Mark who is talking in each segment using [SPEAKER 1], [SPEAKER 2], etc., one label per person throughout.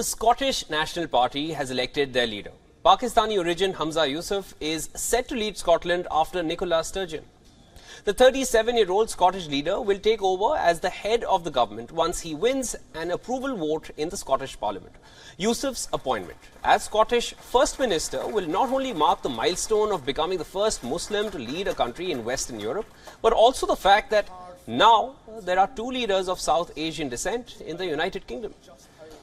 [SPEAKER 1] The Scottish National Party has elected their leader. Pakistani origin Humza Yousaf is set to lead Scotland after Nicola Sturgeon. The 37-year-old Scottish leader will take over as the head of the government once he wins an approval vote in the Scottish Parliament. Yousaf's appointment as Scottish First Minister will not only mark the milestone of becoming the first Muslim to lead a country in Western Europe, but also the fact that now there are two leaders of South Asian descent in the United Kingdom.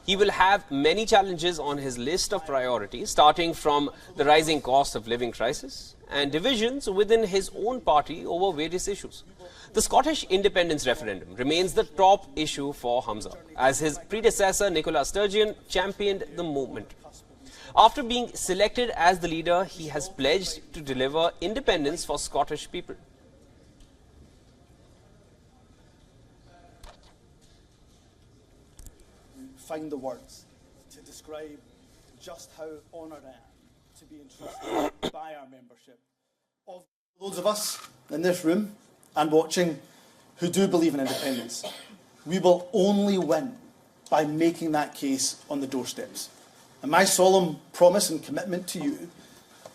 [SPEAKER 1] He will have many challenges on his list of priorities, starting from the rising cost of living crisis and divisions within his own party over various issues. The Scottish independence referendum remains the top issue for Humza, as his predecessor Nicola Sturgeon championed the movement. After being selected as the leader, he has pledged to deliver independence for Scottish people.
[SPEAKER 2] Find the words to describe just how honoured I am to be entrusted by our membership of those of us in this room and watching who do believe in independence. We will only win by making that case on the doorsteps. And my solemn promise and commitment to you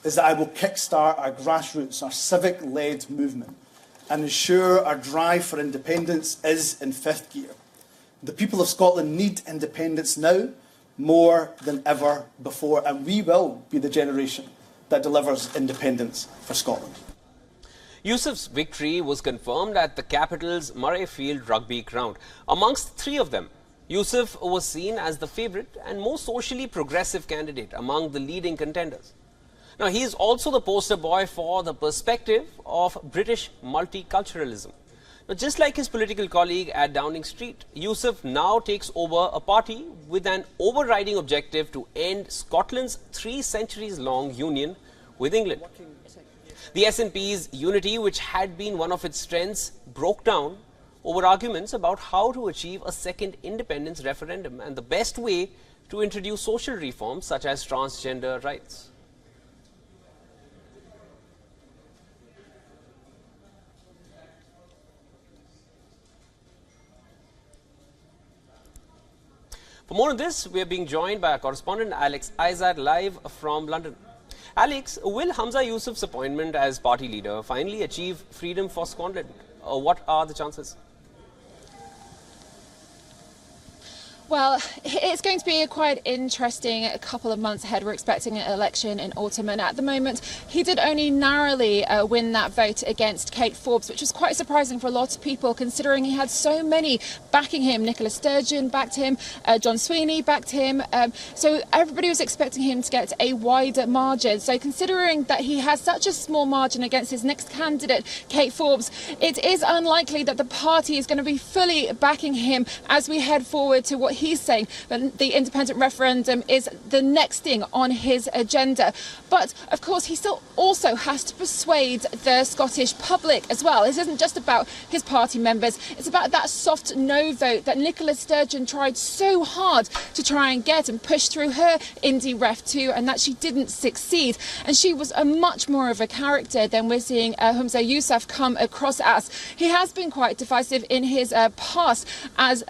[SPEAKER 2] is that I will kickstart our grassroots, our civic-led movement, and ensure our drive for independence is in fifth gear. The people of Scotland need independence now more than ever before, and we will be the generation that delivers independence for Scotland.
[SPEAKER 1] Yousaf's victory was confirmed at the capital's Murrayfield rugby ground. Amongst three of them, Yousaf was seen as the favourite and most socially progressive candidate among the leading contenders. Now, he is also the poster boy for the perspective of British multiculturalism. Now, just like his political colleague at Downing Street, Yousaf now takes over a party with an overriding objective to end Scotland's 3 centuries-long union with England. The SNP's unity, which had been one of its strengths, broke down over arguments about how to achieve a second independence referendum and the best way to introduce social reforms such as transgender rights. For more on this, we are being joined by our correspondent Alex Izad live from London. Alex, will Humza Yousaf's appointment as party leader finally achieve freedom for Scotland? What are the chances?
[SPEAKER 3] Well, it's going to be a quite interesting couple of months ahead. We're expecting an election in autumn, and at the moment he did only narrowly win that vote against Kate Forbes, which was quite surprising for a lot of people considering he had so many backing him. Nicola Sturgeon backed him, John Sweeney backed him, so everybody was expecting him to get a wider margin. So considering that he has such a small margin against his next candidate, Kate Forbes, it is unlikely that the party is going to be fully backing him as we head forward to what he's saying, but the independent referendum is the next thing on his agenda. But of course he still also has to persuade the Scottish public as well. This isn't just about his party members, it's about that soft no vote that Nicola Sturgeon tried so hard to try and get and push through her indie ref too, and that she didn't succeed. And she was a much more of a character than we're seeing Humza Yousaf come across as. He has been quite divisive in his past as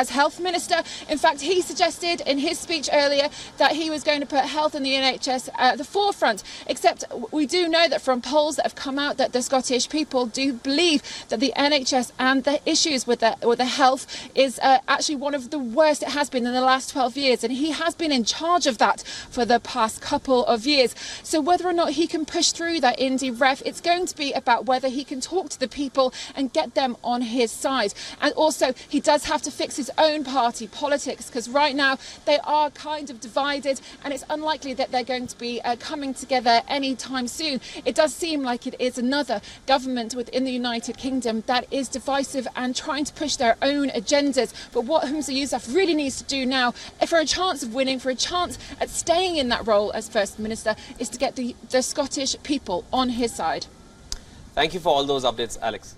[SPEAKER 3] health minister. In fact, he suggested in his speech earlier that he was going to put health and the NHS at the forefront, except we do know that from polls that have come out that the Scottish people do believe that the NHS and the issues with the health is actually one of the worst it has been in the last 12 years, and he has been in charge of that for the past couple of years. So whether or not he can push through that indie ref, it's going to be about whether he can talk to the people and get them on his side. And also he does have to fix his own party politics, because right now they are kind of divided and it's unlikely that they're going to be coming together anytime soon. It does seem like it is another government within the United Kingdom that is divisive and trying to push their own agendas. But what Humza Yousaf really needs to do now, for a chance of winning, for a chance at staying in that role as First Minister, is to get the Scottish people on his side.
[SPEAKER 1] Thank you for all those updates, Alex.